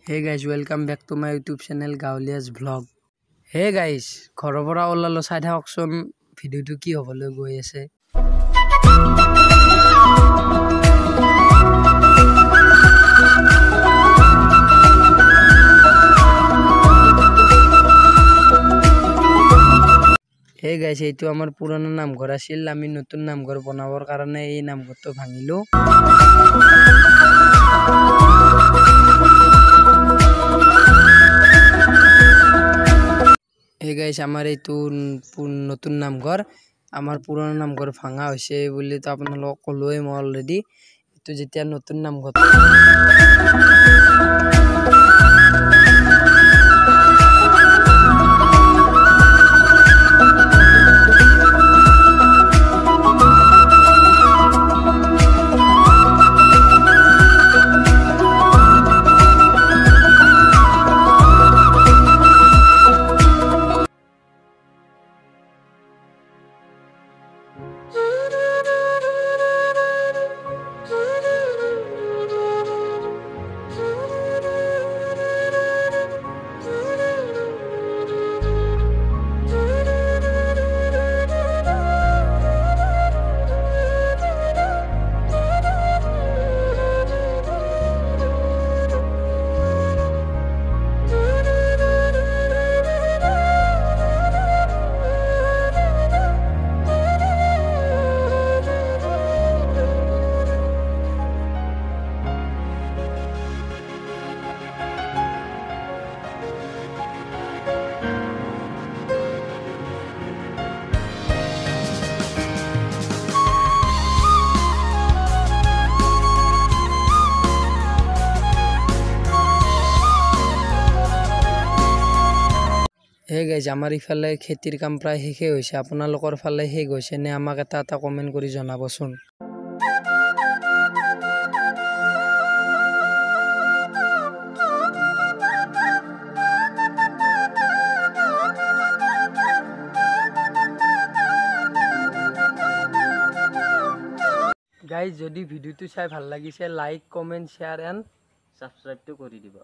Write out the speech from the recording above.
Hey guys, welcome back to my YouTube channel Gaulia's Vlog. Hey guys, ঘৰৰ পৰা ওলালো চাই থাককচোন ভিডিওটো কি হ'বলৈ গৈ আছে। Hey guys, এইটো আমাৰ পুৰণা নামঘৰ আছিল। আমি নতুন নামঘৰ বনাবৰ কাৰণে এই নামঘৰটো ভাঙিলো। Hey guys, আমাৰ এইটো নতুন নামঘৰ, আমাৰ পুৰণা নামঘৰ ভাঙা হৈছে বুলি তো আপোনালোকক ক'লোৱে মই অলৰেডি। এইটো যেতিয়া নতুন নামঘৰ Hey guys, আমাৰ ইফালে খেতিৰ কাম প্ৰায় শেষে হৈছে। আপোনালোকৰ ফালে শেষ হৈছে নে আমাক এটা কমেন্ট কৰি জনাবচোন। গাইজ যদি ভিডিওটো চাই ভাল লাগিছে like comment share and subscribe তো কৰে দিব।